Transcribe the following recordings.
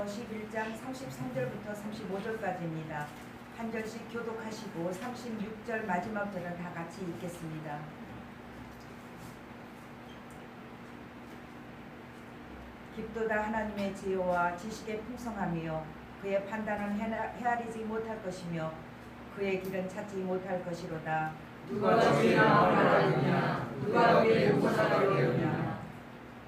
11장 33절부터 35절까지입니다. 한 절씩 교독하시고 36절 마지막 절은 다 같이 읽겠습니다. 깊도다 하나님의 지혜와 지식의 풍성함이요 그의 판단은 헤아리지 못할 것이며 그의 길은 찾지 못할 것이로다. 누가 주의나 말하느냐 누가 그의 용서하려 하느냐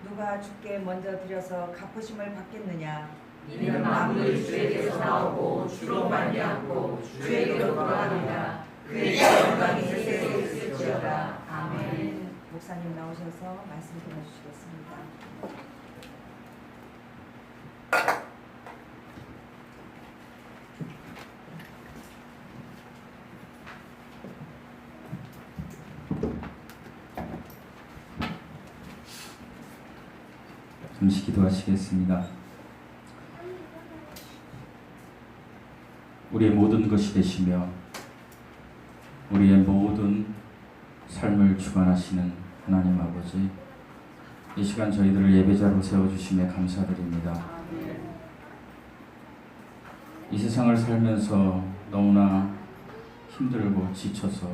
누가 주께 먼저 드려서 갚으심을 받겠느냐. 이는 만물이 주에게서 나오고 주로 말미암고 주에게로 돌아가느냐 그의 영광이 세세에 있을지어다. 아멘. 목사님 나오셔서 말씀 들어주시겠습니다. 잠시 기도하시겠습니다. 우리의 모든 것이 되시며 우리의 모든 삶을 주관하시는 하나님 아버지, 이 시간 저희들을 예배자로 세워주심에 감사드립니다. 이 세상을 살면서 너무나 힘들고 지쳐서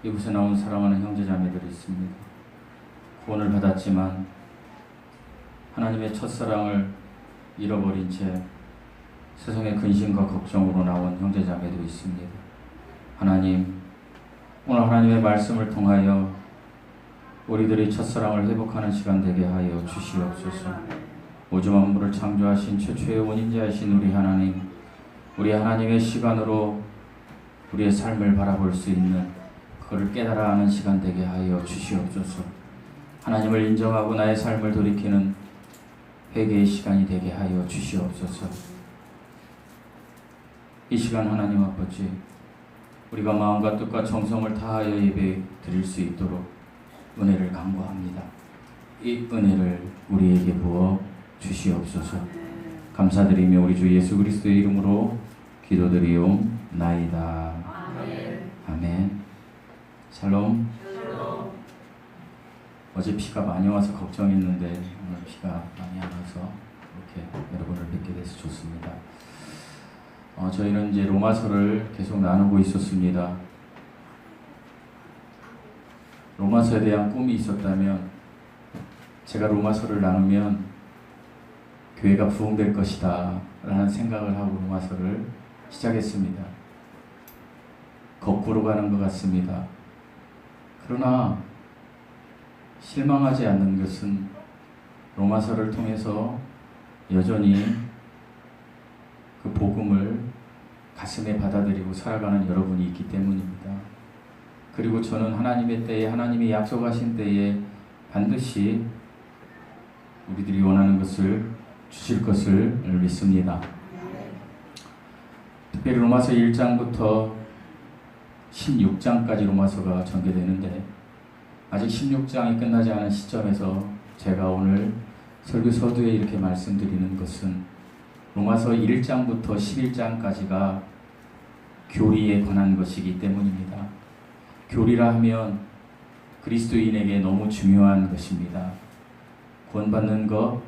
이곳에 나온 사랑하는 형제자매들이 있습니다. 구원을 받았지만 하나님의 첫사랑을 잃어버린 채 세상의 근심과 걱정으로 나온 형제자매도 있습니다. 하나님, 오늘 하나님의 말씀을 통하여 우리들의 첫사랑을 회복하는 시간 되게 하여 주시옵소서. 우주 만물을 창조하신 최초의 원인자이신 우리 하나님, 우리 하나님의 시간으로 우리의 삶을 바라볼 수 있는 그를 깨달아 하는 시간 되게 하여 주시옵소서. 하나님을 인정하고 나의 삶을 돌이키는 회개의 시간이 되게 하여 주시옵소서. 이 시간 하나님 아버지, 우리가 마음과 뜻과 정성을 다하여 예배 드릴 수 있도록 은혜를 간구합니다. 이 은혜를 우리에게 부어 주시옵소서. 감사드리며 우리 주 예수 그리스도의 이름으로 기도드리옵나이다. 아멘. 아멘. 샬롬. 어제 비가 많이 와서 걱정했는데 오늘 비가 많이 안 와서 이렇게 여러분을 뵙게 돼서 좋습니다. 저희는 이제 로마서를 계속 나누고 있었습니다. 로마서에 대한 꿈이 있었다면 제가 로마서를 나누면 교회가 부흥될 것이다 라는 생각을 하고 로마서를 시작했습니다. 거꾸로 가는 것 같습니다. 그러나 실망하지 않는 것은 로마서를 통해서 여전히 그 복음을 가슴에 받아들이고 살아가는 여러분이 있기 때문입니다. 그리고 저는 하나님의 때에, 하나님이 약속하신 때에 반드시 우리들이 원하는 것을 주실 것을 믿습니다. 특별히 로마서 1장부터 16장까지 로마서가 전개되는데 아직 16장이 끝나지 않은 시점에서 제가 오늘 설교 서두에 이렇게 말씀드리는 것은 로마서 1장부터 11장까지가 교리에 관한 것이기 때문입니다. 교리라 하면 그리스도인에게 너무 중요한 것입니다. 구원받는 것,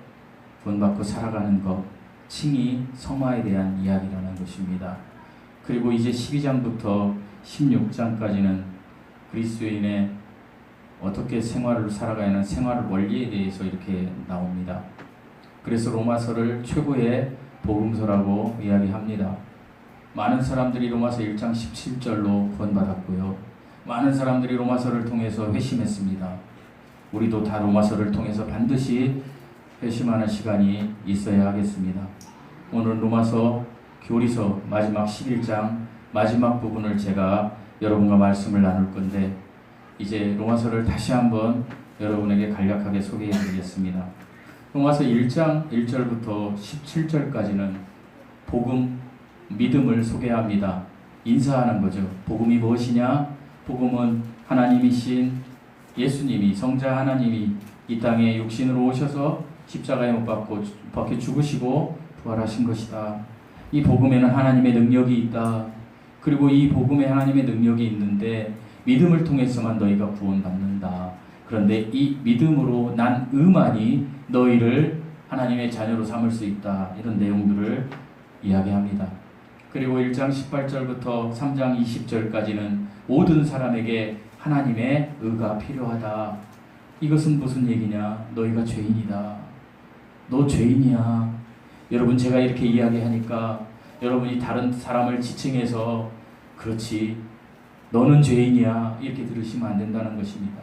구원받고 살아가는 것, 칭의, 성화에 대한 이야기라는 것입니다. 그리고 이제 12장부터 16장까지는 그리스도인의 어떻게 생활을 살아가야 하는 생활 원리에 대해서 이렇게 나옵니다. 그래서 로마서를 최고의 복음서라고 이야기합니다. 많은 사람들이 로마서 1장 17절로 구원받았고요. 많은 사람들이 로마서를 통해서 회심했습니다. 우리도 다 로마서를 통해서 반드시 회심하는 시간이 있어야 하겠습니다. 오늘 로마서 교리서 마지막 11장 마지막 부분을 제가 여러분과 말씀을 나눌 건데 이제 로마서를 다시 한번 여러분에게 간략하게 소개해 드리겠습니다. 로마서 1장 1절부터 17절까지는 복음, 믿음을 소개합니다. 인사하는 거죠. 복음이 무엇이냐? 복음은 하나님이신 예수님이, 성자 하나님이 이 땅에 육신으로 오셔서 십자가에 못 박혀 죽으시고 부활하신 것이다. 이 복음에는 하나님의 능력이 있다. 그리고 이 복음에 하나님의 능력이 있는데 믿음을 통해서만 너희가 구원받는다. 그런데 이 믿음으로 난 의만이 너희를 하나님의 자녀로 삼을 수 있다. 이런 내용들을 이야기합니다. 그리고 1장 18절부터 3장 20절까지는 모든 사람에게 하나님의 의가 필요하다. 이것은 무슨 얘기냐? 너희가 죄인이다. 너 죄인이야. 여러분, 제가 이렇게 이야기하니까 여러분이 다른 사람을 지칭해서 그렇지, 너는 죄인이야, 이렇게 들으시면 안 된다는 것입니다.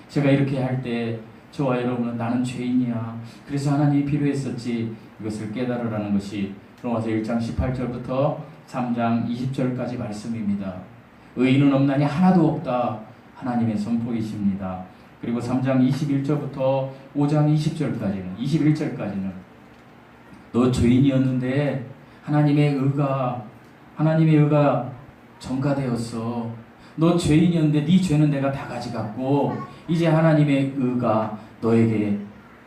제가 이렇게 할 때 저와 여러분은 나는 죄인이야, 그래서 하나님이 필요했었지, 이것을 깨달으라는 것이 로마서 1장 18절부터 3장 20절까지 말씀입니다. 의인은 없나니 하나도 없다. 하나님의 선포이십니다. 그리고 3장 21절부터 5장 21절까지는 너 죄인이었는데 하나님의 의가 전가되었어. 너 죄인이었는데 네 죄는 내가 다 가져갔고 이제 하나님의 의가 너에게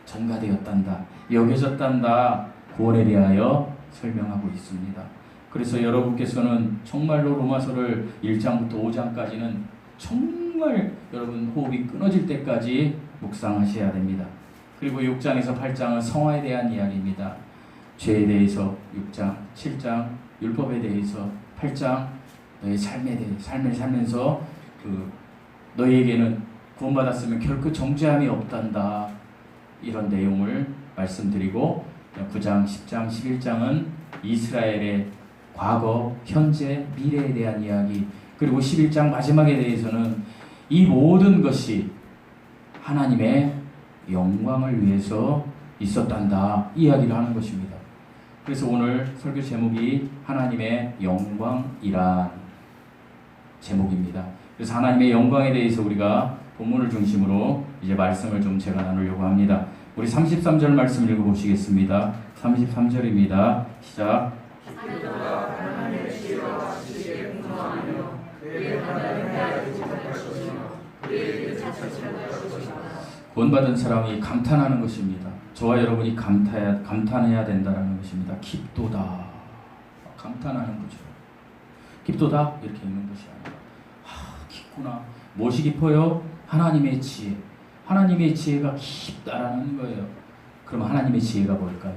전가되었단다, 여겨졌단다, 구원에 대하여 설명하고 있습니다. 그래서 여러분께서는 정말로 로마서를 1장부터 5장까지는 정말 여러분 호흡이 끊어질 때까지 묵상하셔야 됩니다. 그리고 6장에서 8장은 성화에 대한 이야기입니다. 죄에 대해서 6장, 7장 율법에 대해서 8장 너의 삶을 살면서 너희에게는 구원받았으면 결코 정죄함이 없단다, 이런 내용을 말씀드리고 9장, 10장, 11장은 이스라엘의 과거, 현재, 미래에 대한 이야기, 그리고 11장 마지막에 대해서는 이 모든 것이 하나님의 영광을 위해서 있었단다, 이야기를 하는 것입니다. 그래서 오늘 설교 제목이 하나님의 영광이란 제목입니다. 그래서 하나님의 영광에 대해서 우리가 본문을 중심으로 이제 말씀을 좀 제가 나누려고 합니다. 우리 33절 말씀 읽어보시겠습니다. 33절입니다. 시작. 하나님의 지혜와 지식에 풍성하며 그의 판단을 헤아리지 못할 것이며 그의 뜻을 찾지 못할 것이다. 구원받은 사람이 감탄하는 것입니다. 저와 여러분이 감탄해야 된다는 것입니다. 깊도다. 감탄하는 거죠. 깊도다 이렇게 읽는 것이 아니라 깊구나. 무엇이 깊어요? 하나님의 지혜. 하나님의 지혜가 깊다라는 거예요. 그럼 하나님의 지혜가 뭘까요?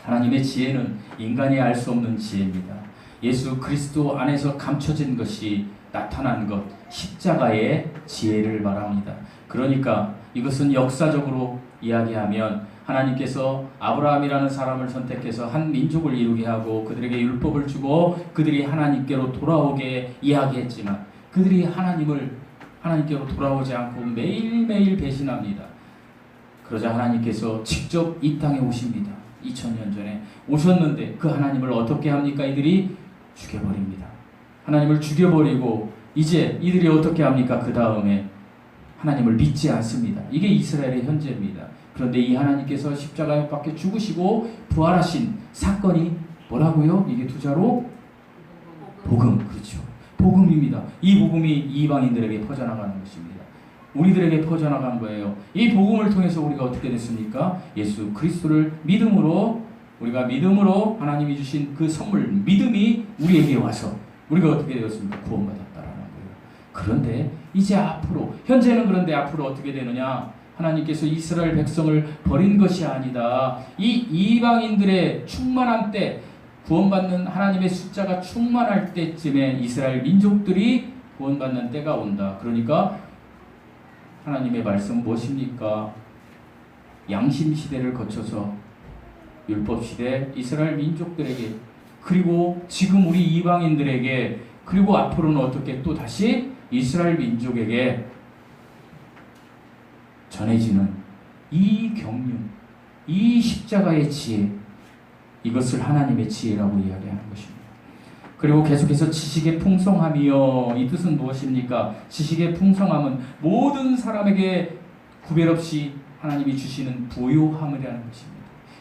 하나님의 지혜는 인간이 알 수 없는 지혜입니다. 예수 그리스도 안에서 감춰진 것이 나타난 것, 십자가의 지혜를 말합니다. 그러니까 이것은 역사적으로 이야기하면 하나님께서 아브라함이라는 사람을 선택해서 한 민족을 이루게 하고 그들에게 율법을 주고 그들이 하나님께로 돌아오게 이야기했지만 그들이 하나님께로 돌아오지 않고 매일매일 배신합니다. 그러자 하나님께서 직접 이 땅에 오십니다. 2000년 전에 오셨는데 그 하나님을 어떻게 합니까? 이들이 죽여버립니다. 하나님을 죽여버리고 이제 이들이 어떻게 합니까? 그 다음에 하나님을 믿지 않습니다. 이게 이스라엘의 현재입니다. 그런데 이 하나님께서 십자가에 못 박혀 죽으시고 부활하신 사건이 뭐라고요? 이게 두 자로 복음. 그렇죠. 복음입니다. 이 복음이 이방인들에게 퍼져나가는 것입니다. 우리들에게 퍼져나간 거예요. 이 복음을 통해서 우리가 어떻게 됐습니까? 예수 그리스도를 우리가 믿음으로 하나님이 주신 그 선물, 믿음이 우리에게 와서 우리가 어떻게 되었습니까? 구원받았다라는 거예요. 그런데 이제 앞으로, 현재는 그런데 앞으로 어떻게 되느냐? 하나님께서 이스라엘 백성을 버린 것이 아니다. 이 이방인들의 충만한 때, 구원받는 하나님의 숫자가 충만할 때쯤에 이스라엘 민족들이 구원받는 때가 온다. 그러니까 하나님의 말씀은 무엇입니까? 양심 시대를 거쳐서 율법 시대 이스라엘 민족들에게, 그리고 지금 우리 이방인들에게, 그리고 앞으로는 어떻게 또 다시 이스라엘 민족에게 전해지는 이 경륜, 이 십자가의 지혜, 이것을 하나님의 지혜라고 이야기하는 것입니다. 그리고 계속해서 지식의 풍성함이요, 이 뜻은 무엇입니까? 지식의 풍성함은 모든 사람에게 구별 없이 하나님이 주시는 부요함이라는 것입니다.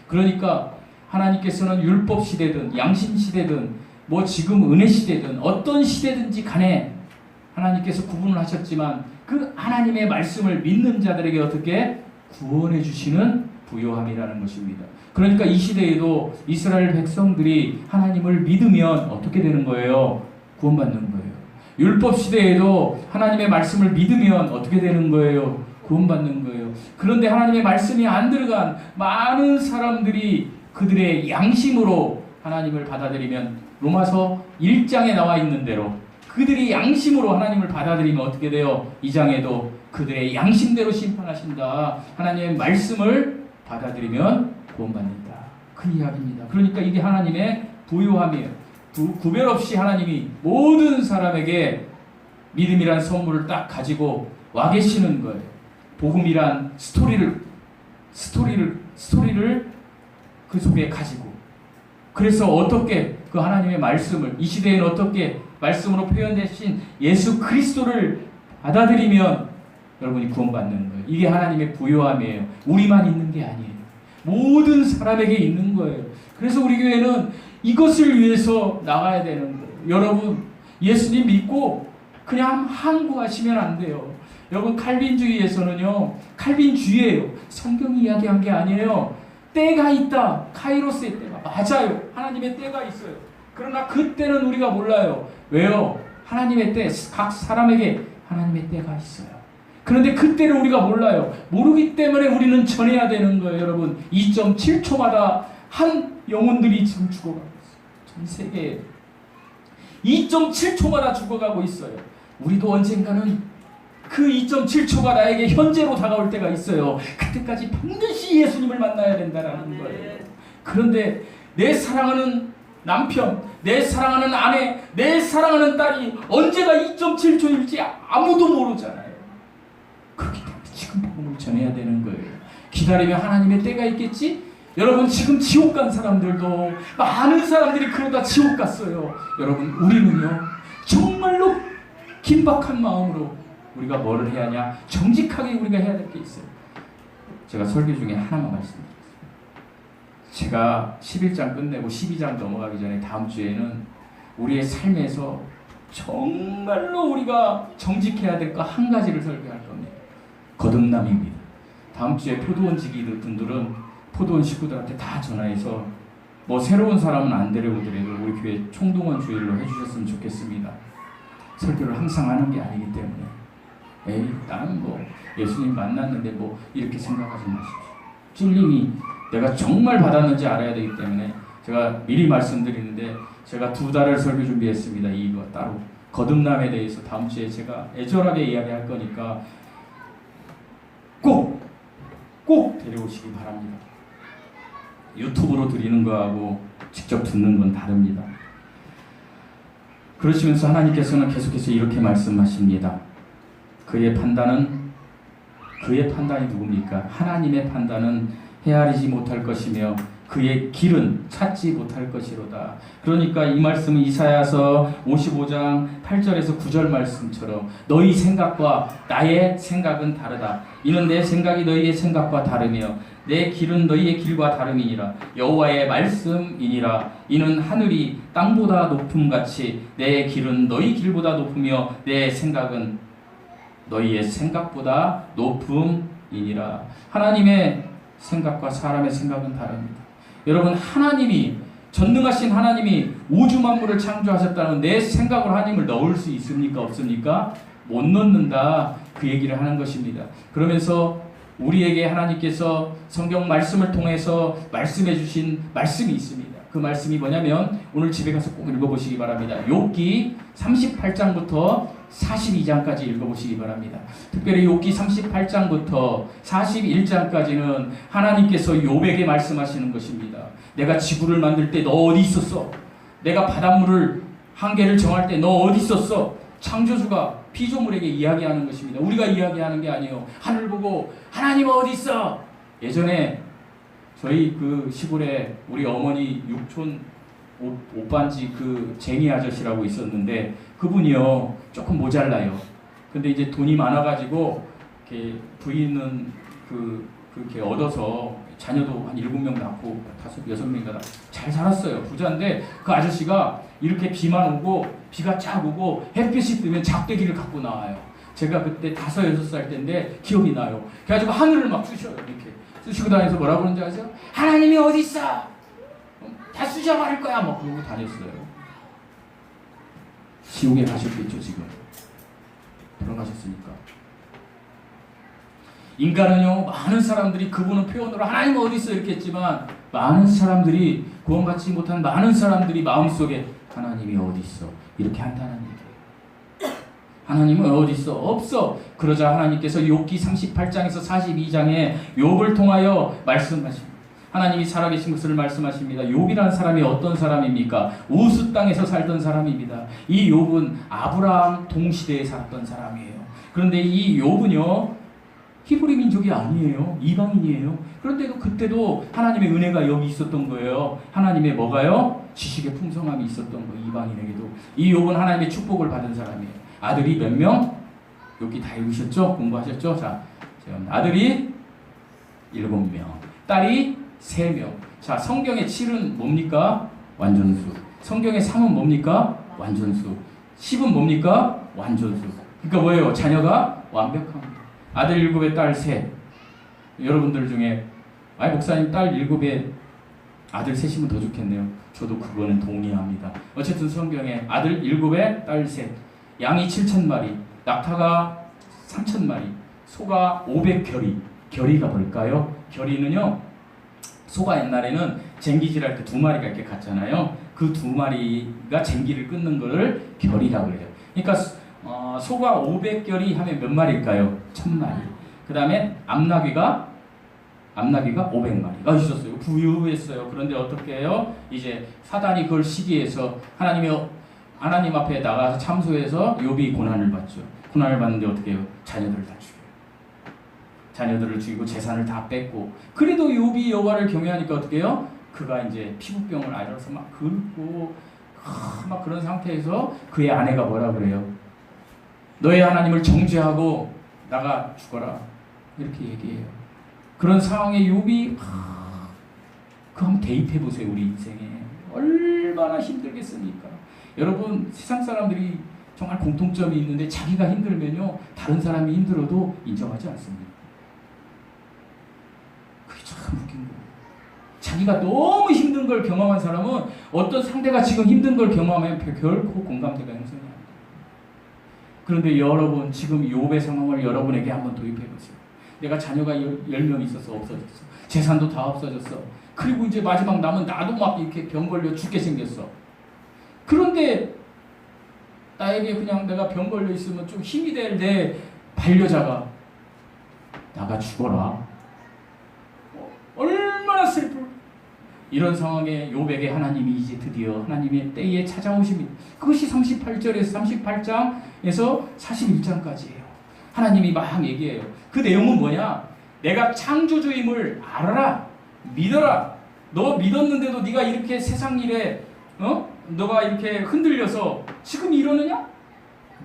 그러니까 하나님께서는 율법 시대든 양심 시대든 뭐 지금 은혜 시대든 어떤 시대든지 간에 하나님께서 구분을 하셨지만 그 하나님의 말씀을 믿는 자들에게 어떻게 구원해 주시는 부요함이라는 것입니다. 그러니까 이 시대에도 이스라엘 백성들이 하나님을 믿으면 어떻게 되는 거예요? 구원받는 거예요. 율법 시대에도 하나님의 말씀을 믿으면 어떻게 되는 거예요? 구원받는 거예요. 그런데 하나님의 말씀이 안 들어간 많은 사람들이 그들의 양심으로 하나님을 받아들이면 로마서 1장에 나와 있는 대로 그들이 양심으로 하나님을 받아들이면 어떻게 돼요? 2장에도 그들의 양심대로 심판하신다. 하나님의 말씀을 받아들이면 구원받는다. 그 이야기입니다. 그러니까 이게 하나님의 부요함이에요. 구별 없이 하나님이 모든 사람에게 믿음이란 선물을 딱 가지고 와 계시는 거예요. 복음이란 스토리를 그 속에 가지고, 그래서 어떻게 그 하나님의 말씀을 이 시대에는 어떻게 말씀으로 표현되신 예수 그리스도를 받아들이면 여러분이 구원받는 거예요. 이게 하나님의 부요함이에요. 우리만 있는 게 아니에요. 모든 사람에게 있는 거예요. 그래서 우리 교회는 이것을 위해서 나가야 되는 거예요. 여러분, 예수님 믿고 그냥 항구하시면 안 돼요. 여러분, 칼빈주의에서는요, 칼빈주의예요. 성경이 이야기한 게 아니에요. 때가 있다. 카이로스의 때가. 맞아요. 하나님의 때가 있어요. 그러나 그 때는 우리가 몰라요. 왜요? 하나님의 때, 각 사람에게 하나님의 때가 있어요. 그런데 그 때를 우리가 몰라요. 모르기 때문에 우리는 전해야 되는 거예요. 여러분, 2.7초마다 한 영혼들이 지금 죽어가고 있어요. 전 세계에 2.7초마다 죽어가고 있어요. 우리도 언젠가는 그 2.7초가 나에게 현재로 다가올 때가 있어요. 그때까지 반드시 예수님을 만나야 된다는 거예요. 그런데 내 사랑하는 남편, 내 사랑하는 아내, 내 사랑하는 딸이 언제가 2.7초일지 아무도 모르잖아요. 그렇기 때문에 지금 복음을 전해야 되는 거예요. 기다리면 하나님의 때가 있겠지? 여러분, 지금 지옥 간 사람들도 많은 사람들이 그러다 지옥 갔어요. 여러분, 우리는요 정말로 긴박한 마음으로 우리가 뭐를 해야 하냐? 정직하게 우리가 해야 될 게 있어요. 제가 설교 중에 하나만 말씀드리겠습니다. 제가 11장 끝내고 12장 넘어가기 전에 다음 주에는 우리의 삶에서 정말로 우리가 정직해야 될 거 한 가지를 설교할 겁니다. 거듭남입니다. 다음 주에 포도원 지기들 분들은 포도원 식구들한테 다 전화해서 뭐 새로운 사람은 안 데려오더라도 우리 교회 총동원 주일로 해주셨으면 좋겠습니다. 설교를 항상 하는 게 아니기 때문에 에이, 나는 뭐 예수님 만났는데 뭐 이렇게 생각하지 마십시오. 찔림이 내가 정말 받았는지 알아야 되기 때문에 제가 미리 말씀드리는데, 제가 2달을 설교 준비했습니다. 이거 따로 거듭남에 대해서 다음 주에 제가 애절하게 이야기할 거니까 꼭 데려오시기 바랍니다. 유튜브로 드리는 거하고 직접 듣는 건 다릅니다. 그러시면서 하나님께서는 계속해서 이렇게 말씀하십니다. 그의 판단이 누굽니까? 하나님의 판단은 헤아리지 못할 것이며 그의 길은 찾지 못할 것이로다. 그러니까 이 말씀은 이사야서 55장 8절에서 9절 말씀처럼 너희 생각과 나의 생각은 다르다. 이는 내 생각이 너희의 생각과 다르며 내 길은 너희의 길과 다름이니라. 여호와의 말씀이니라. 이는 하늘이 땅보다 높음같이 내 길은 너희 길보다 높으며 내 생각은 너희의 생각보다 높음이니라. 하나님의 생각과 사람의 생각은 다릅니다. 여러분, 하나님이, 전능하신 하나님이 우주 만물을 창조하셨다는 내 생각으로 하나님을 넣을 수 있습니까? 없습니까? 못 넣는다. 그 얘기를 하는 것입니다. 그러면서 우리에게 하나님께서 성경 말씀을 통해서 말씀해 주신 말씀이 있습니다. 그 말씀이 뭐냐면 오늘 집에 가서 꼭 읽어보시기 바랍니다. 욥기 38장부터 42장까지 읽어보시기 바랍니다. 특별히 욥기 38장부터 41장까지는 하나님께서 욥에게 말씀하시는 것입니다. 내가 지구를 만들 때 너 어디 있었어? 내가 바닷물을 한계를 정할 때 너 어디 있었어? 창조주가 피조물에게 이야기하는 것입니다. 우리가 이야기하는 게 아니에요. 하늘 보고 하나님 어디 있어? 예전에 저희 그 시골에 우리 어머니 육촌 오빠인지 그 쟁이 아저씨라고 있었는데 그분이요 조금 모자라요. 근데 이제 돈이 많아가지고 이렇게 부인은 그렇게 얻어서 자녀도 한 7명 낳고 5, 6명인가 잘 살았어요. 부자인데 그 아저씨가 이렇게 비만 오고 비가 쫙 오고 햇빛이 뜨면 작대기를 갖고 나와요. 제가 그때 5, 6살 때인데 기억이 나요. 그래가지고 하늘을 막 쑤셔요. 이렇게 쑤시고 다니면서 뭐라 그러는지 아세요? 하나님이 어디 있어? 다 쑤셔버릴 거야. 막 그러고 다녔어요. 지옥에 가셨겠죠. 지금 돌아가셨으니까. 인간은요, 많은 사람들이 그분은 표현으로 하나님 어디 있어 이렇게 했지만 많은 사람들이 구원받지 못한 많은 사람들이 마음속에 하나님이 어디 있어 이렇게 한다는 얘기예요. 하나님은 어디 있어? 없어. 그러자 하나님께서 욥기 38장에서 42장에 욥을 통하여 말씀하십니다. 하나님이 살아계신 것을 말씀하십니다. 욥이라는 사람이 어떤 사람입니까? 우스 땅에서 살던 사람입니다. 이 욥은 아브라함 동시대에 살았던 사람이에요. 그런데 이 욥은요, 히브리 민족이 아니에요. 이방인이에요. 그런데도 그때도 하나님의 은혜가 여기 있었던 거예요. 하나님의 뭐가요? 지식의 풍성함이 있었던 거예요. 이방인에게도. 이 욥은 하나님의 축복을 받은 사람이에요. 아들이 몇 명? 여기 다 읽으셨죠? 공부하셨죠? 자, 아들이 7명, 딸이 3명. 자, 성경의 7은 뭡니까? 완전수. 성경의 3은 뭡니까? 완전수. 10은 뭡니까? 완전수. 그러니까 뭐예요? 자녀가 완벽합니다. 아들 7에 딸 3. 여러분들 중에 목사님 딸 7에 아들 3이면 더 좋겠네요. 저도 그거는 동의합니다. 어쨌든 성경에 아들 7에 딸 3. 양이 7,000마리, 낙타가 3,000마리, 소가 500결이. 결이가 뭘까요? 결이는요, 소가 옛날에는 쟁기질할 때 2마리가 이렇게 갔잖아요. 그 2마리가 쟁기를 끊는 거를 결이라고 해요. 그러니까 소가 500결이 하면 몇 마리일까요? 1,000마리. 그 다음에 암나귀가 500마리가 있었어요. 부유했어요. 그런데 어떻게 해요? 이제 사단이 그걸 시기해서 하나님 앞에 나가서 참소해서 욥이 고난을 받죠. 고난을 받는데 어떻게 해요? 자녀들을 다 죽여요. 자녀들을 죽이고 재산을 다 뺏고. 그래도 욥이 여호와를 경외하니까 어떻게 해요? 그가 이제 피부병을 앓아서 막 긁고 막 그런 상태에서 그의 아내가 뭐라 그래요? 너의 하나님을 정죄하고 나가 죽어라. 이렇게 얘기해요. 그런 상황에 욥이 그거 한번 대입해 보세요. 우리 인생에 얼마나 힘들겠습니까? 여러분, 세상 사람들이 정말 공통점이 있는데 자기가 힘들면요, 다른 사람이 힘들어도 인정하지 않습니다. 그게 참 웃긴 거예요. 자기가 너무 힘든 걸 경험한 사람은 어떤 상대가 지금 힘든 걸 경험하면 결코 공감대가 형성이 안 돼요. 그런데 여러분, 지금 욥의 상황을 여러분에게 한번 도입해 보세요. 내가 자녀가 10명 있어서 없어졌어. 재산도 다 없어졌어. 그리고 이제 마지막 남은 나도 막 이렇게 병 걸려 죽게 생겼어. 그런데 나에게 그냥 내가 병 걸려 있으면 좀 힘이 될 내 반려자가 나가 죽어라. 얼마나 슬플. 이런 상황에 욥에게 하나님이 이제 드디어 하나님의 때에 찾아오십니다. 그것이 38장에서 41장까지예요. 하나님이 막 얘기해요. 그 내용은 뭐냐? 내가 창조주임을 알아라. 믿어라. 너 믿었는데도 네가 이렇게 세상 일에 너가 이렇게 흔들려서 지금 이러느냐?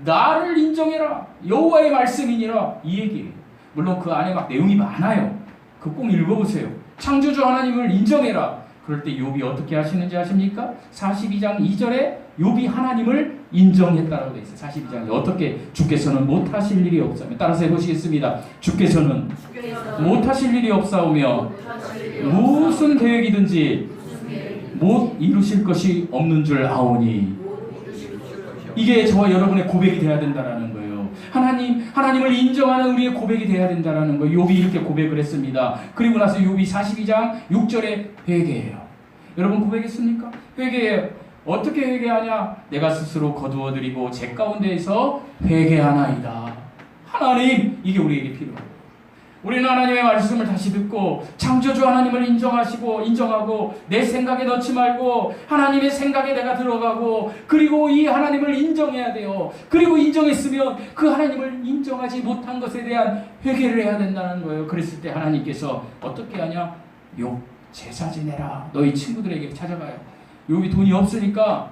나를 인정해라. 여호와의 말씀이니라. 이 얘기예요. 물론 그 안에 막 내용이 많아요. 그거 꼭 읽어보세요. 창조주 하나님을 인정해라. 그럴 때 욥이 어떻게 하시는지 아십니까? 42장 2절에 욥이 하나님을 인정했다라고 되어 있어요. 42장에 어떻게? 주께서는 못하실 일이 없사오며. 따라서 해보시겠습니다. 주께서는 못하실 일이 없사오며 무슨 계획이든지 못 이루실 것이 없는 줄 아오니. 이게 저와 여러분의 고백이 돼야 된다라는 거예요. 하나님을 인정하는 우리의 고백이 돼야 된다라는 거예요. 욥이 이렇게 고백을 했습니다. 그리고 나서 욥이 42장 6절에 회개해요. 여러분 고백했습니까? 회개해요. 어떻게 회개하냐? 내가 스스로 거두어드리고 제 가운데에서 회개하나이다. 하나님, 이게 우리에게 필요해요. 우리는 하나님의 말씀을 다시 듣고 창조주 하나님을 인정하고 내 생각에 넣지 말고 하나님의 생각에 내가 들어가고, 그리고 이 하나님을 인정해야 돼요. 그리고 인정했으면 그 하나님을 인정하지 못한 것에 대한 회개를 해야 된다는 거예요. 그랬을 때 하나님께서 어떻게 하냐? 욥, 제사 지내라. 너희 친구들에게 찾아가요. 욥이 돈이 없으니까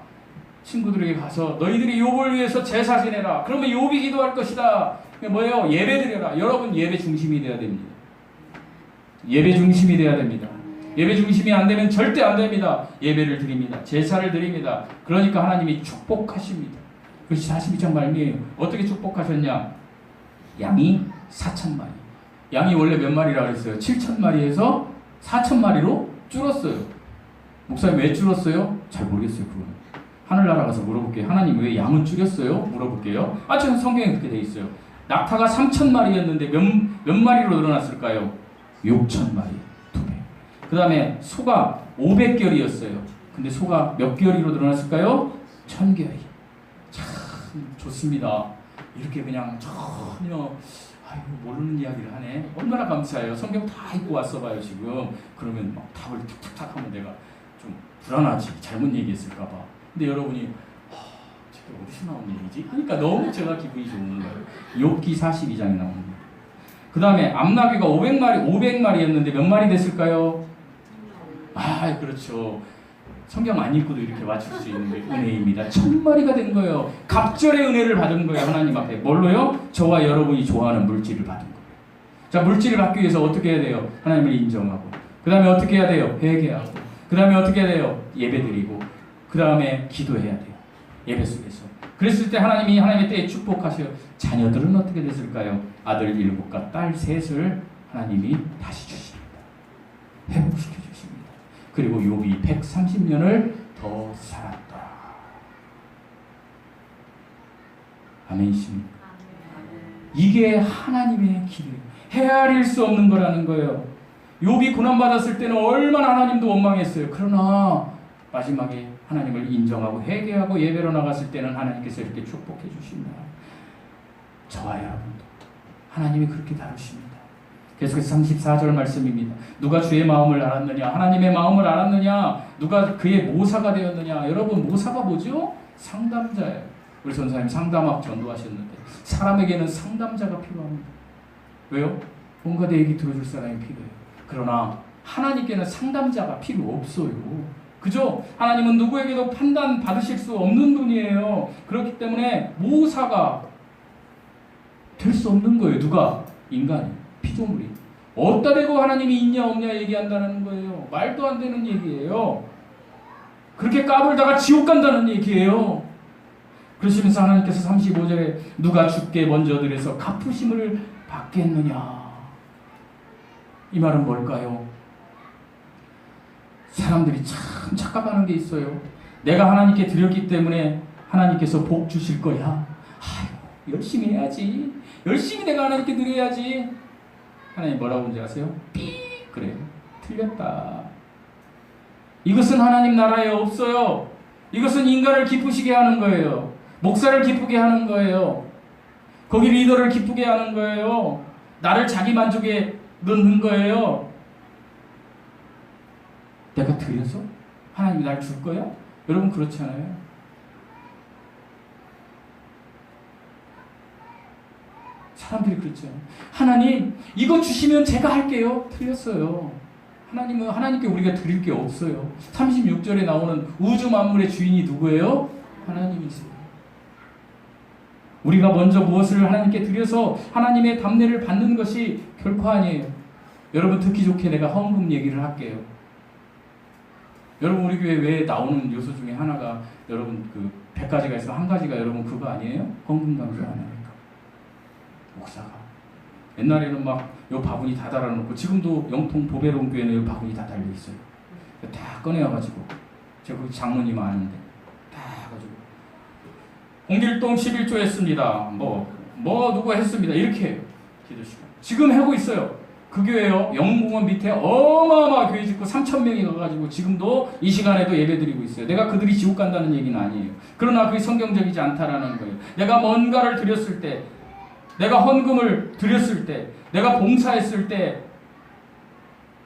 친구들에게 가서 너희들이 욥을 위해서 제사 지내라. 그러면 욥이 기도할 것이다. 뭐예요? 예배 드려라. 여러분, 예배 중심이 돼야 됩니다. 예배 중심이 돼야 됩니다. 예배 중심이 안 되면 절대 안 됩니다. 예배를 드립니다. 제사를 드립니다. 그러니까 하나님이 축복하십니다. 그것이 42장 말미에요. 어떻게 축복하셨냐? 양이 4,000마리. 양이 원래 몇 마리라고 했어요? 7,000마리에서 4,000마리로 줄었어요. 목사님 왜 줄었어요? 잘 모르겠어요. 그건 하늘나라 가서 물어볼게요. 하나님 왜 양은 줄였어요? 물어볼게요. 지금 성경에 그렇게 돼 있어요. 낙타가 3,000마리였는데 몇 마리로 늘어났을까요? 6,000마리, 2배. 그 다음에 소가 500결이었어요. 근데 소가 몇 결이로 늘어났을까요? 1,000결이. 참 좋습니다. 이렇게 그냥 전혀 모르는 이야기를 하네. 얼마나 감사해요. 성경 다 읽고 왔어 봐요 지금. 그러면 막 답을 툭툭탁 하면 내가 좀 불안하지. 잘못 얘기했을까 봐. 근데 여러분이 저게 어디서 나온 얘기지? 하니까 너무 제가 기분이 좋은 거예요. 욥기 42장에 나오는 거예요. 그 다음에 암나귀가 500마리였는데 몇 마리 됐을까요? 그렇죠. 성경 안 읽고도 이렇게 맞출 수 있는 게 은혜입니다. 1,000마리가 된 거예요. 갑절의 은혜를 받은 거예요. 하나님 앞에. 뭘로요? 저와 여러분이 좋아하는 물질을 받은 거예요. 자, 물질을 받기 위해서 어떻게 해야 돼요? 하나님을 인정하고. 그 다음에 어떻게 해야 돼요? 회개하고. 그 다음에 어떻게 해야 돼요? 예배드리고. 그 다음에 기도해야 돼요. 예배 속에서. 그랬을 때 하나님이 하나님의 때에 축복하셔요. 자녀들은 어떻게 됐을까요? 아들 7과 딸 3을 하나님이 다시 주십니다. 회복시켜 주십니다. 그리고 욥이 130년을 더 살았더라. 아멘이십니까? 이게 하나님의 길이에요. 헤아릴 수 없는 거라는 거예요. 욥이 고난받았을 때는 얼마나 하나님도 원망했어요. 그러나 마지막에 하나님을 인정하고 회개하고 예배로 나갔을 때는 하나님께서 이렇게 축복해 주신다. 저와 여러분도 하나님이 그렇게 다루십니다. 계속해서 34절 말씀입니다. 누가 주의 마음을 알았느냐? 하나님의 마음을 알았느냐? 누가 그의 모사가 되었느냐? 여러분 모사가 뭐죠? 상담자예요. 우리 전사님 상담학 전도하셨는데 사람에게는 상담자가 필요합니다. 왜요? 뭔가 내 얘기 들어줄 사람이 필요해요. 그러나 하나님께는 상담자가 필요 없어요. 그죠? 하나님은 누구에게도 판단 받으실 수 없는 분이에요. 그렇기 때문에 모사가 될 수 없는 거예요. 누가? 인간이. 피조물이. 어디다 대고 하나님이 있냐 없냐 얘기한다는 거예요. 말도 안 되는 얘기예요. 그렇게 까불다가 지옥 간다는 얘기예요. 그러시면서 하나님께서 35절에 누가 주께 먼저 드려서 갚으심을 받겠느냐. 이 말은 뭘까요? 사람들이 참 착각하는 게 있어요. 내가 하나님께 드렸기 때문에 하나님께서 복 주실 거야. 열심히 해야지. 열심히 내가 하나님께 드려야지. 하나님 뭐라고 하는지 아세요? 그래. 틀렸다. 이것은 하나님 나라에 없어요. 이것은 인간을 기쁘시게 하는 거예요. 목사를 기쁘게 하는 거예요. 거기 리더를 기쁘게 하는 거예요. 나를 자기 만족에 넣는 거예요. 내가 드려서 하나님이 날 줄 거야? 여러분 그렇지 않아요? 사람들이 그렇죠. 하나님 이거 주시면 제가 할게요. 틀렸어요. 하나님은 하나님께 우리가 드릴 게 없어요. 36절에 나오는 우주 만물의 주인이 누구예요? 하나님이세요. 우리가 먼저 무엇을 하나님께 드려서 하나님의 답례를 받는 것이 결코 아니에요. 여러분 듣기 좋게 내가 헌금 얘기를 할게요. 여러분 우리 교회 왜 나오는 요소 중에 하나가 여러분 그 100가지가 있으면 한 가지가 여러분 그거 아니에요? 헌금 감사 안 하니까. 목사가 옛날에는 막 요 바구니 다 달아놓고 지금도 영통 보배로운 교회는 요 바구니 다 달려 있어요. 다 꺼내와가지고 제가 그 장로님 아는데 다 가지고 홍길동 11조 했습니다. 뭐 누구 했습니다. 이렇게 해요. 기도 시간. 지금 하고 있어요. 그 교회요. 영웅공원 밑에 어마어마한 교회 짓고 3,000명이 가가지고 지금도 이 시간에도 예배드리고 있어요. 내가 그들이 지옥 간다는 얘기는 아니에요. 그러나 그게 성경적이지 않다라는 거예요. 내가 뭔가를 드렸을 때, 내가 헌금을 드렸을 때, 내가 봉사했을 때,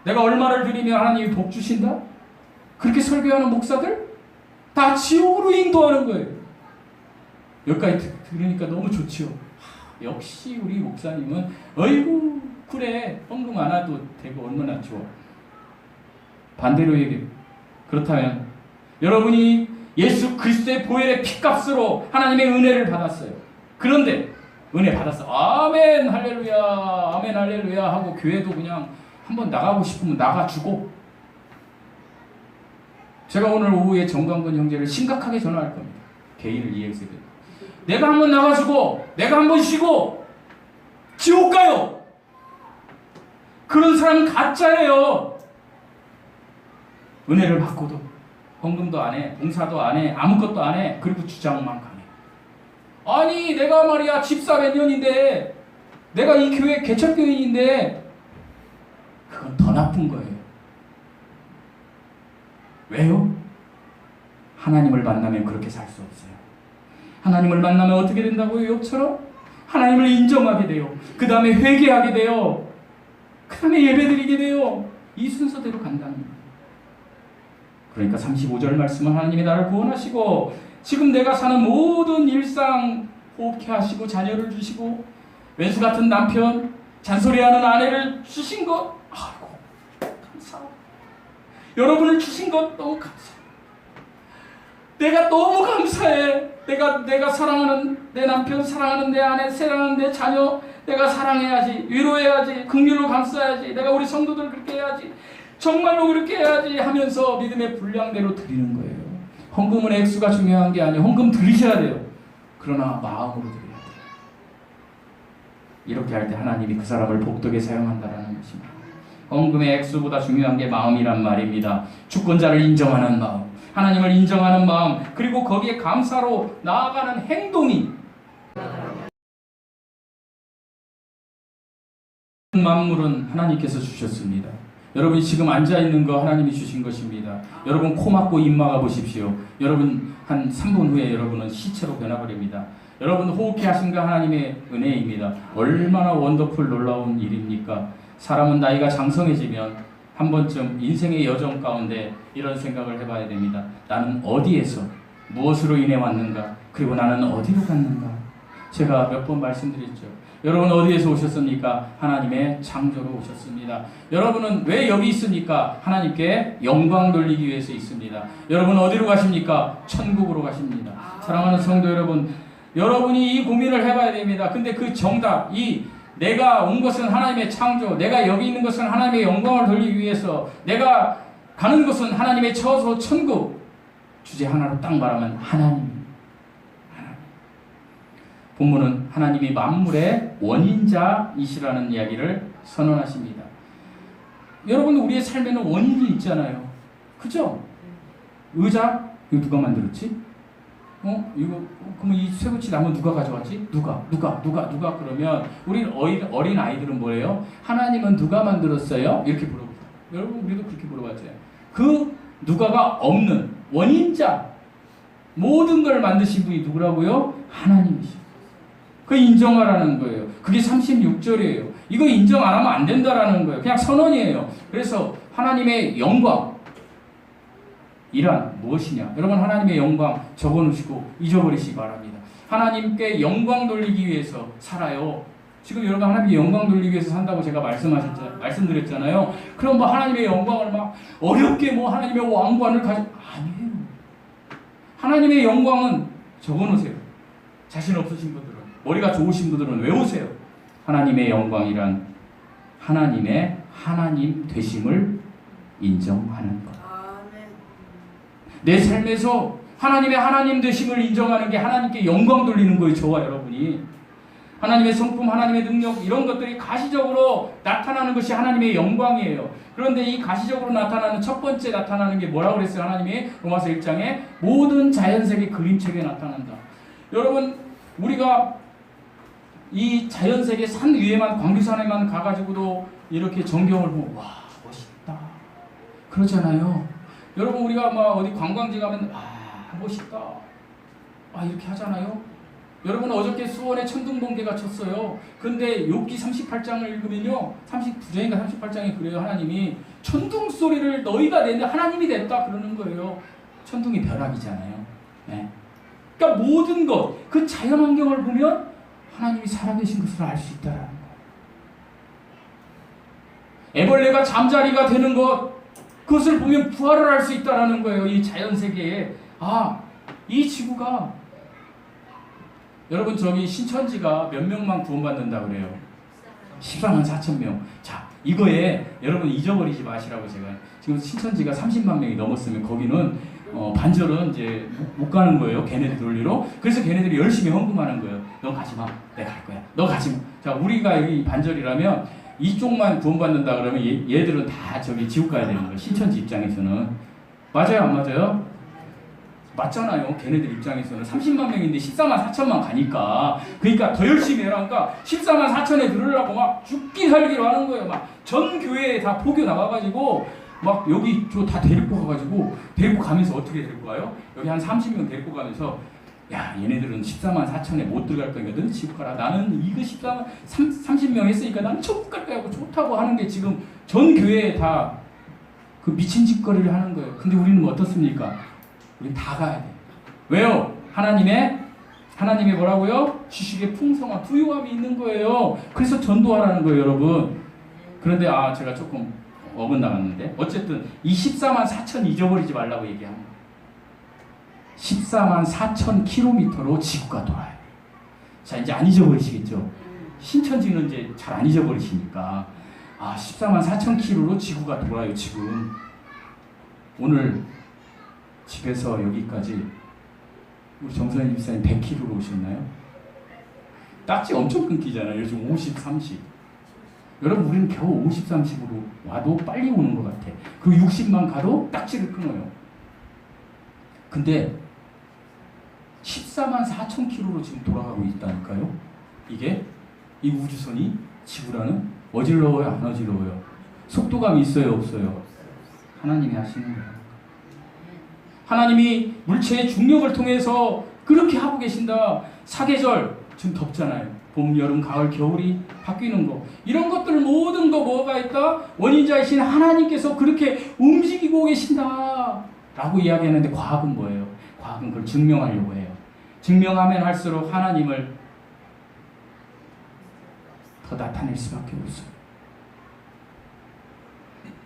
내가 얼마를 드리면 하나님이 복 주신다? 그렇게 설교하는 목사들 다 지옥으로 인도하는 거예요. 여기까지 들으니까 너무 좋지요. 역시 우리 목사님은 어이구 그래 헌금 안 와도 되고 얼마나 좋아. 반대로 얘기해. 그렇다면 여러분이 예수 그리스도의 보혈의 피값으로 하나님의 은혜를 받았어요. 그런데 은혜 받았어. 아멘 할렐루야 아멘 할렐루야 하고 교회도 그냥 한번 나가고 싶으면 나가주고. 제가 오늘 오후에 정광근 형제를 심각하게 전화할 겁니다. 개인을 EX에 내가 한번 나가주고 내가 한번 쉬고 지옥 가요. 그런 사람은 가짜예요. 은혜를 받고도 헌금도 안 해, 봉사도 안 해, 아무것도 안 해. 그리고 주장만 강해. 아니 내가 말이야 집사 몇 년인데 내가 이 교회 개척교인인데 그건 더 나쁜 거예요. 왜요? 하나님을 만나면 그렇게 살 수 없어요. 하나님을 만나면 어떻게 된다고요? 욥처럼 하나님을 인정하게 돼요. 그 다음에 회개하게 돼요. 그 다음에 예배드리게 돼요. 이 순서대로 간다는 거예요. 그러니까 35절 말씀은 하나님이 나를 구원하시고 지금 내가 사는 모든 일상 호흡케 하시고 자녀를 주시고 왼수 같은 남편, 잔소리하는 아내를 주신 것, 아이고 감사합니다. 여러분을 주신 것 너무 감사해요. 내가 너무 감사해. 내가 사랑하는 내 남편, 사랑하는 내 아내, 사랑하는 내 자녀, 내가 사랑해야지, 위로해야지, 긍휼로 감싸야지, 내가 우리 성도들 그렇게 해야지, 정말로 그렇게 해야지 하면서 믿음의 분량대로 드리는 거예요. 헌금은 액수가 중요한 게 아니에요. 헌금 드리셔야 돼요. 그러나 마음으로 드려야 돼요. 이렇게 할 때 하나님이 그 사람을 복되게 사용한다라는 것입니다. 헌금의 액수보다 중요한 게 마음이란 말입니다. 주권자를 인정하는 마음, 하나님을 인정하는 마음, 그리고 거기에 감사로 나아가는 행동이 만물은 하나님께서 주셨습니다. 여러분이 지금 앉아있는 거 하나님이 주신 것입니다. 여러분 코 막고 입 막아 보십시오. 여러분 한 3분 후에 여러분은 시체로 변화버립니다. 여러분 호흡해 하신 거 하나님의 은혜입니다. 얼마나 원더풀 놀라운 일입니까? 사람은 나이가 장성해지면 한 번쯤 인생의 여정 가운데 이런 생각을 해봐야 됩니다. 나는 어디에서 무엇으로 인해 왔는가? 그리고 나는 어디로 갔는가? 제가 몇 번 말씀드렸죠. 여러분 어디에서 오셨습니까? 하나님의 창조로 오셨습니다. 여러분은 왜 여기 있습니까? 하나님께 영광 돌리기 위해서 있습니다. 여러분 어디로 가십니까? 천국으로 가십니다. 사랑하는 성도 여러분, 여러분이 이 고민을 해봐야 됩니다. 근데 그 정답, 내가 온 것은 하나님의 창조, 내가 여기 있는 것은 하나님의 영광을 돌리기 위해서, 내가 가는 것은 하나님의 처소 천국, 주제 하나로 딱 말하면 하나님. 본문은 하나님이 만물의 원인자이시라는 이야기를 선언하십니다. 여러분 우리의 삶에는 원인이 있잖아요. 그죠? 의자? 이거 누가 만들었지? 이거 그러면 이 쇠붙이 나무 누가 가져왔지? 누가 그러면 우리 어린 아이들은 뭐예요? 하나님은 누가 만들었어요? 이렇게 물어보죠. 여러분 우리도 그렇게 물어봤죠. 그 누가가 없는 원인자, 모든 걸 만드신 분이 누구라고요? 하나님이시죠. 그 인정하라는 거예요. 그게 36절이에요. 이거 인정 안 하면 안 된다라는 거예요. 그냥 선언이에요. 그래서 하나님의 영광 이란 무엇이냐? 여러분 하나님의 영광 적어놓으시고 잊어버리시기 바랍니다. 하나님께 영광 돌리기 위해서 살아요. 지금 여러분 하나님의 영광 돌리기 위해서 산다고 제가 말씀드렸잖아요. 그럼 뭐 하나님의 영광을 막 어렵게 뭐 하나님의 왕관을 아니에요. 하나님의 영광은 적어놓으세요. 자신 없으신 분들은, 머리가 좋으신 분들은 외우세요. 하나님의 영광이란 하나님의 하나님 되심을 인정하는 것. 내 삶에서 하나님의 하나님 되심을 인정하는 게 하나님께 영광 돌리는 거예요. 저와 여러분이. 하나님의 성품, 하나님의 능력 이런 것들이 가시적으로 나타나는 것이 하나님의 영광이에요. 그런데 이 가시적으로 나타나는 첫 번째 나타나는 게 뭐라고 그랬어요? 하나님이 로마서 1장에 모든 자연색의 그림책에 나타난다. 여러분 우리가 이 자연색의 산 위에만, 광교산에만 가가지고도 이렇게 전경을 보고 와 멋있다 그러잖아요. 여러분 우리가 막 어디 관광지 가면 와 멋있다 이렇게 하잖아요. 여러분 어저께 수원에 천둥번개가 쳤어요. 근데 욥기 38장을 읽으면요, 39장인가 38장에 그래요. 하나님이 천둥 소리를 너희가 내는데 하나님이 냈다 그러는 거예요. 천둥이 벼락이잖아요. 네. 그러니까 모든 것, 그 자연환경을 보면 하나님이 살아계신 것을 알 수 있다라는 거예요. 애벌레가 잠자리가 되는 것, 그것을 보면 부활을 할 수 있다라는 거예요. 이 자연세계에. 이 지구가, 여러분 저기 신천지가 몇 명만 구원받는다 그래요? 14만 4천 명. 자, 이거에 여러분 잊어버리지 마시라고 제가. 지금 신천지가 30만 명이 넘었으면 거기는 반절은 이제 못 가는 거예요. 걔네들 논리로. 그래서 걔네들이 열심히 헌금하는 거예요. 너 가지마. 내가 갈 거야. 너 가지마. 자, 우리가 여기 반절이라면 이쪽만 구원받는다 그러면 얘들은 다 저기 지옥 가야 되는 거예요. 신천지 입장에서는. 맞아요? 안 맞아요? 맞잖아요. 걔네들 입장에서는 30만 명인데 14만 4천만 가니까. 그러니까 더 열심히 해라. 그러니까 14만 4천에 들으려고 막 죽기 살기로 하는 거예요. 막 전 교회에 다 포교 나가가지고 막 여기 저 다 데리고 가가지고 데리고 가면서 어떻게 데리고 가요? 여기 한 30명 데리고 가면서 야 얘네들은 14만 4천에 못 들어갈 거니까 너는 지옥 가라. 나는 이거 30명 했으니까 나는 천국 갈 거야. 좋다고 하는 게 지금 전 교회에 다 그 미친 짓거리를 하는 거예요. 근데 우리는 어떻습니까? 우리 다 가야 돼. 왜요? 하나님의 뭐라고요? 지식의 풍성한 부유함이 있는 거예요. 그래서 전도하라는 거예요, 여러분. 그런데 제가 조금 어긋나갔는데 어쨌든 이 14만 4천 잊어버리지 말라고 얘기합니다. 14만 4천 킬로미터로 지구가 돌아요. 자, 이제 안 잊어버리시겠죠? 신천지는 이제 잘 안 잊어버리시니까 14만 4천 킬로로 지구가 돌아요. 지금 오늘 집에서 여기까지 우리 정선희 집사님 100km로 오셨나요? 딱지 엄청 끊기잖아요. 요즘 50, 30. 여러분 우리는 겨우 50, 30으로 와도 빨리 오는 것 같아. 그 60만 가도 딱지를 끊어요. 근데 14만 4천 킬로로 지금 돌아가고 있다니까요. 이 우주선이 지구라는 어질러워요? 안 어질러워요? 속도감이 있어요? 없어요? 하나님이 하시는 거예요. 하나님이 물체의 중력을 통해서 그렇게 하고 계신다. 사계절 지금 덥잖아요. 봄, 여름, 가을, 겨울이 바뀌는 거. 이런 것들 모든 거 뭐가 있다? 원인자이신 하나님께서 그렇게 움직이고 계신다. 라고 이야기하는데 과학은 뭐예요? 과학은 그걸 증명하려고 해요. 증명하면 할수록 하나님을 더 나타낼 수밖에 없어요.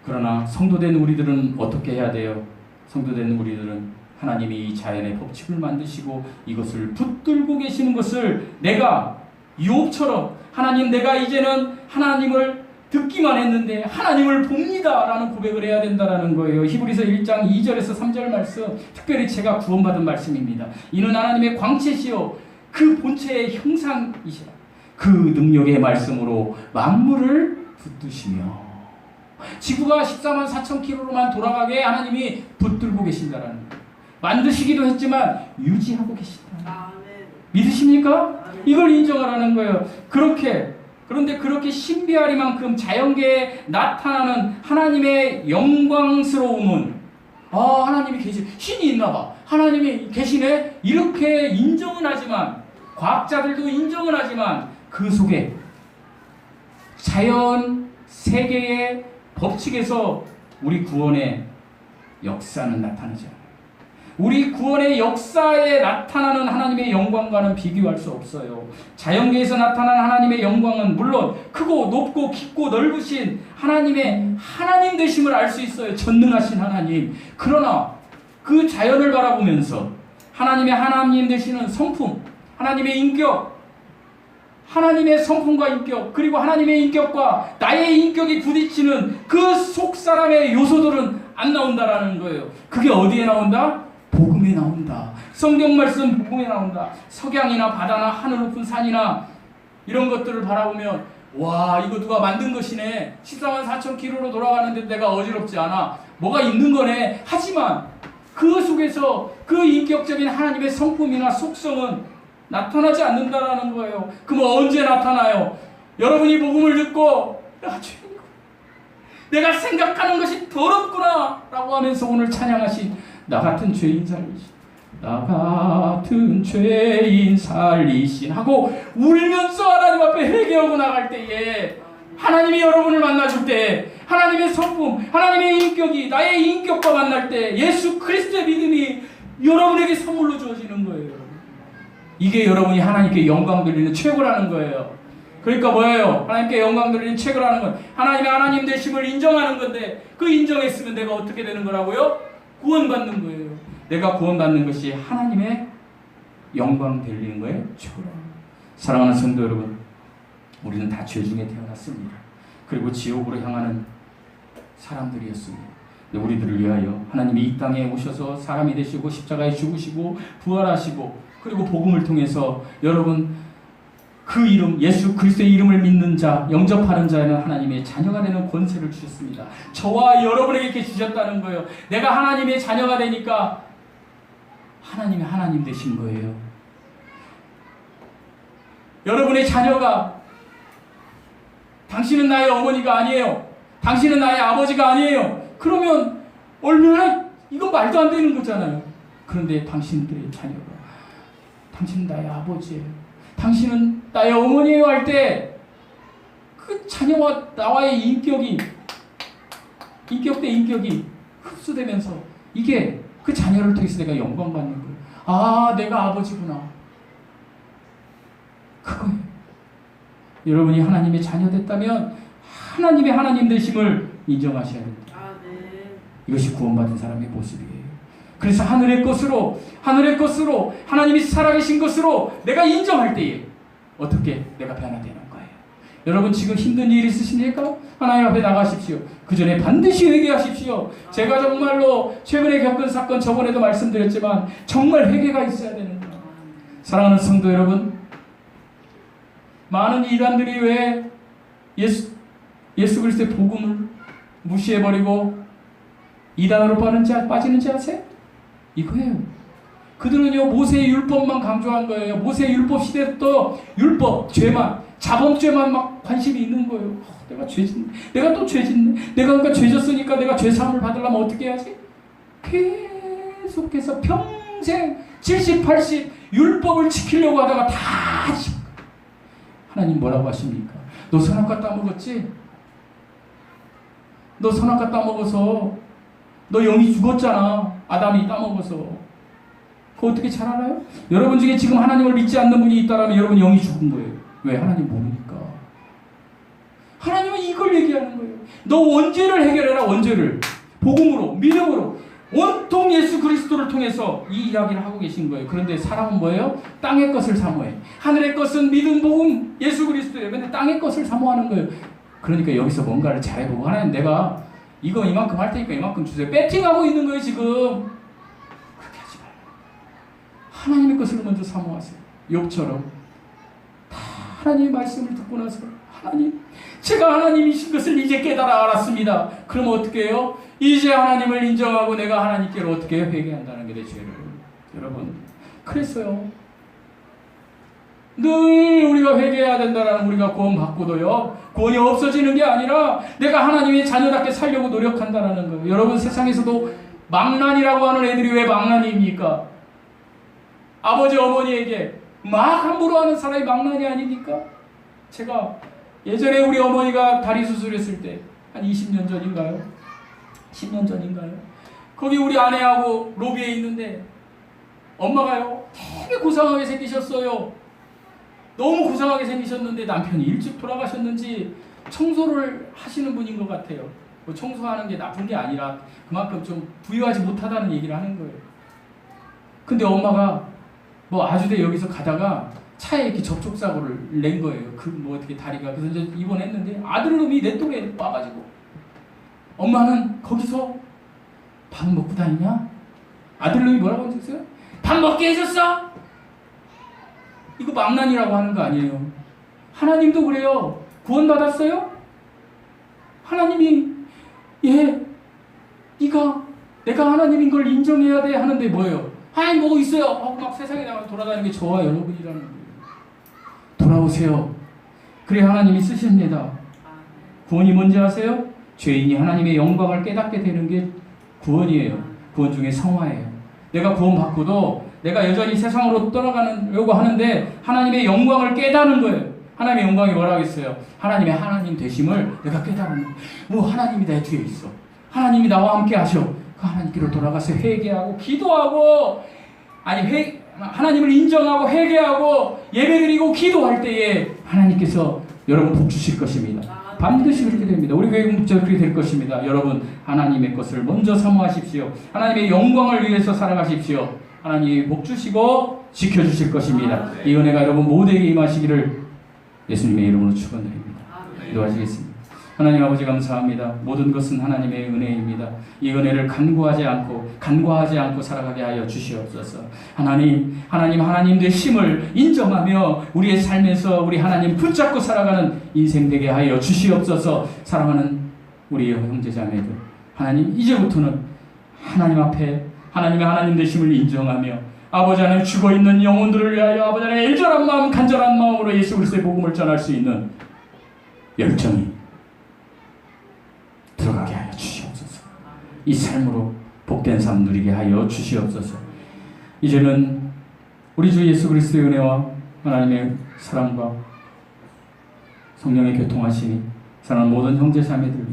그러나 성도된 우리들은 어떻게 해야 돼요? 성도된 우리들은 하나님이 이 자연의 법칙을 만드시고 이것을 붙들고 계시는 것을 내가 유업처럼 하나님 내가 이제는 하나님을 듣기만 했는데 하나님을 봅니다 라는 고백을 해야 된다는 거예요. 히브리서 1장 2절에서 3절 말씀 특별히 제가 구원받은 말씀입니다. 이는 하나님의 광채시요 그 본체의 형상이시라. 그 능력의 말씀으로 만물을 붙드시며 지구가 14만 4천 킬로로만 돌아가게 하나님이 붙들고 계신다라는 거예요. 만드시기도 했지만 유지하고 계신다. 믿으십니까? 이걸 인정하라는 거예요. 그런데 그렇게 신비하리만큼 자연계에 나타나는 하나님의 영광스러움은 하나님이 계시 신이 있나 봐. 하나님이 계시네. 이렇게 인정은 하지만 과학자들도 인정은 하지만 그 속에 자연 세계의 법칙에서 우리 구원의 역사는 나타나지 않아요. 우리 구원의 역사에 나타나는 하나님의 영광과는 비교할 수 없어요. 자연계에서 나타나는 하나님의 영광은 물론 크고 높고 깊고 넓으신 하나님의 하나님 되심을 알 수 있어요. 전능하신 하나님. 그러나 그 자연을 바라보면서 하나님의 하나님 되시는 성품, 하나님의 인격, 하나님의 성품과 인격 그리고 하나님의 인격과 나의 인격이 부딪히는 그 속사람의 요소들은 안 나온다라는 거예요. 그게 어디에 나온다? 복음에 나온다. 성경 말씀 복음에 나온다. 석양이나 바다나 하늘 높은 산이나 이런 것들을 바라보면 와 이거 누가 만든 것이네. 14만 4천 킬로로 돌아가는데 내가 어지럽지 않아. 뭐가 있는 거네. 하지만 그 속에서 그 인격적인 하나님의 성품이나 속성은 나타나지 않는다라는 거예요. 그럼 언제 나타나요? 여러분이 복음을 듣고 내가 생각하는 것이 더럽구나 라고 하면서 오늘 찬양하신 나 같은 죄인 살리신 나 같은 죄인 살리신 하고 울면서 하나님 앞에 회개하고 나갈 때에 하나님이 여러분을 만나줄 때 하나님의 성품, 하나님의 인격이 나의 인격과 만날 때 예수 그리스도의 믿음이 여러분에게 선물로 주어지는 거예요. 이게 여러분이 하나님께 영광 돌리는 최고라는 거예요. 그러니까 뭐예요? 하나님께 영광 돌리는 최고라는 건 하나님의 하나님 되심을 인정하는 건데 그 인정했으면 내가 어떻게 되는 거라고요? 구원받는 거예요. 내가 구원받는 것이 하나님의 영광 돌리는 거예요. 최고라는 거예요. 사랑하는 성도 여러분, 우리는 다 죄 중에 태어났습니다. 그리고 지옥으로 향하는 사람들이었습니다. 우리들을 위하여 하나님이 이 땅에 오셔서 사람이 되시고 십자가에 죽으시고 부활하시고 그리고 복음을 통해서 여러분 그 이름 예수 그리스도의 이름을 믿는 자 영접하는 자에는 하나님의 자녀가 되는 권세를 주셨습니다. 저와 여러분에게 이렇게 주셨다는 거예요. 내가 하나님의 자녀가 되니까 하나님이 하나님 되신 거예요. 여러분의 자녀가 당신은 나의 어머니가 아니에요. 당신은 나의 아버지가 아니에요. 그러면 얼마나 이거 말도 안 되는 거잖아요. 그런데 당신들의 자녀가 당신은 나의 아버지예요. 당신은 나의 어머니예요 할 때 그 자녀와 나와의 인격 대 인격이 흡수되면서 이게 그 자녀를 통해서 내가 영광 받는 거예요. 아, 내가 아버지구나. 그거예요. 여러분이 하나님의 자녀 됐다면 하나님의 하나님 되심을 인정하셔야 됩니다. 이것이 구원받은 사람의 모습이에요. 그래서 하늘의 것으로 하나님이 살아계신 것으로 내가 인정할 때에 어떻게 내가 변화되는 거예요. 여러분 지금 힘든 일 있으십니까? 하나님 앞에 나가십시오. 그 전에 반드시 회개하십시오. 제가 정말로 최근에 겪은 사건 저번에도 말씀드렸지만 정말 회개가 있어야 되는 거예요. 사랑하는 성도 여러분, 많은 이단들이 왜 예수 그리스도의 복음을 무시해버리고 이단으로 빠지는지 아세요? 이거예요. 그들은요 모세의 율법만 강조한 거예요. 모세의 율법 시대부터 율법, 죄만, 자범죄만 막 관심이 있는 거예요. 내가 죄짓네. 내가 또 죄짓네. 내가 그러니까 죄졌으니까 내가 죄사함을 받으려면 어떻게 해야지? 계속해서 평생 70, 80 율법을 지키려고 하다가 다 하나님 뭐라고 하십니까? 너 선악과 따먹었지? 너 선악과 따먹어서 너 영이 죽었잖아. 아담이 따먹어서. 그거 어떻게 잘 알아요? 여러분 중에 지금 하나님을 믿지 않는 분이 있다면 여러분 영이 죽은 거예요. 왜? 하나님 모르니까. 하나님은 이걸 얘기하는 거예요. 너 원죄를 해결해라. 원죄를. 복음으로, 믿음으로. 온통 예수 그리스도를 통해서 이 이야기를 하고 계신 거예요. 그런데 사람은 뭐예요? 땅의 것을 사모해. 하늘의 것은 믿음, 복음, 예수 그리스도예요. 근데 땅의 것을 사모하는 거예요. 그러니까 여기서 뭔가를 잘해보고 하나님 내가 이거 이만큼 할 테니까 이만큼 주세요. 배팅하고 있는 거예요 지금. 그렇게 하지 말라고. 하나님의 것을 먼저 사모하세요. 욥처럼 다 하나님의 말씀을 듣고 나서 하나님 제가 하나님이신 것을 이제 깨달아 알았습니다. 그럼 어떻게 해요? 이제 하나님을 인정하고 내가 하나님께로 어떻게 회개한다는 게 내 죄를. 여러분 그랬어요. 늘 우리가 회개해야 된다는 우리가 구원 받고도요 구원이 없어지는 게 아니라 내가 하나님의 자녀답게 살려고 노력한다는 거예요. 여러분 세상에서도 망난이라고 하는 애들이 왜 망난입니까? 아버지 어머니에게 막 함부로 하는 사람이 망난이 아닙니까? 제가 예전에 우리 어머니가 다리 수술했을 때 한 20년 전인가요? 10년 전인가요? 거기 우리 아내하고 로비에 있는데 엄마가요 되게 고상하게 생기셨어요. 너무 고상하게 생기셨는데 남편이 일찍 돌아가셨는지 청소를 하시는 분인 것 같아요. 뭐 청소하는 게 나쁜 게 아니라 그만큼 좀 부유하지 못하다는 얘기를 하는 거예요. 근데 엄마가 뭐 아주대 여기서 가다가 차에 이렇게 접촉사고를 낸 거예요. 그 뭐 어떻게 다리가. 그래서 이제 입원했는데 아들놈이 내 또래 와가지고 엄마는 거기서 밥 먹고 다니냐? 아들놈이 뭐라고 했어요? 밥 먹게 해줬어? 이거 망난이라고 하는 거 아니에요. 하나님도 그래요. 구원받았어요? 하나님이 내가 하나님인 걸 인정해야 돼 하는데 뭐예요? 아니 뭐 있어요. 막 세상에 나가 돌아다니는 게 저와 여러분이라는 거예요. 돌아오세요. 그래 하나님이 쓰십니다. 구원이 뭔지 아세요? 죄인이 하나님의 영광을 깨닫게 되는 게 구원이에요. 구원 중에 성화예요. 내가 구원받고도 내가 여전히 세상으로 떠나가려고 하는데 하나님의 영광을 깨닫는 거예요. 하나님의 영광이 뭐라 하겠어요? 하나님의 하나님 되심을 내가 깨달은 거예요. 뭐 하나님이 내 뒤에 있어. 하나님이 나와 함께 하셔. 그 하나님께로 돌아가서 회개하고 기도하고 하나님을 인정하고 회개하고 예배드리고 기도할 때에 하나님께서 여러분 복 주실 것입니다. 반드시 그렇게 됩니다. 우리 교회 공동체가 그렇게 될 것입니다. 여러분 하나님의 것을 먼저 사모하십시오. 하나님의 영광을 위해서 살아가십시오. 하나님이 복 주시고 지켜주실 것입니다. 이 은혜가 여러분 모두에게 임하시기를 예수님의 이름으로 축원드립니다. 기도하시겠습니다. 하나님 아버지 감사합니다. 모든 것은 하나님의 은혜입니다. 이 은혜를 간과하지 않고 살아가게 하여 주시옵소서. 하나님 되심을 인정하며 우리의 삶에서 우리 하나님 붙잡고 살아가는 인생 되게 하여 주시옵소서. 사랑하는 우리 형제자매들, 하나님 이제부터는 하나님 앞에 하나님의 하나님 되심을 인정하며 아버지 안에 죽어있는 영혼들을 위하여 아버지 안에 일절한 마음 간절한 마음으로 예수 그리스도의 복음을 전할 수 있는 열정이 들어가게 하여 주시옵소서. 이 삶으로 복된 삶 누리게 하여 주시옵소서. 이제는 우리 주 예수 그리스도의 은혜와 하나님의 사랑과 성령의 교통하심이 사랑하는 모든 형제 자매들이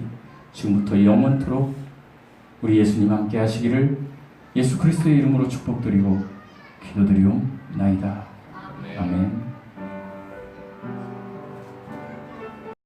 지금부터 영원토록 우리 예수님 함께 하시기를 예수 그리스도의 이름으로 축복드리고 기도드리옵나이다. 아멘.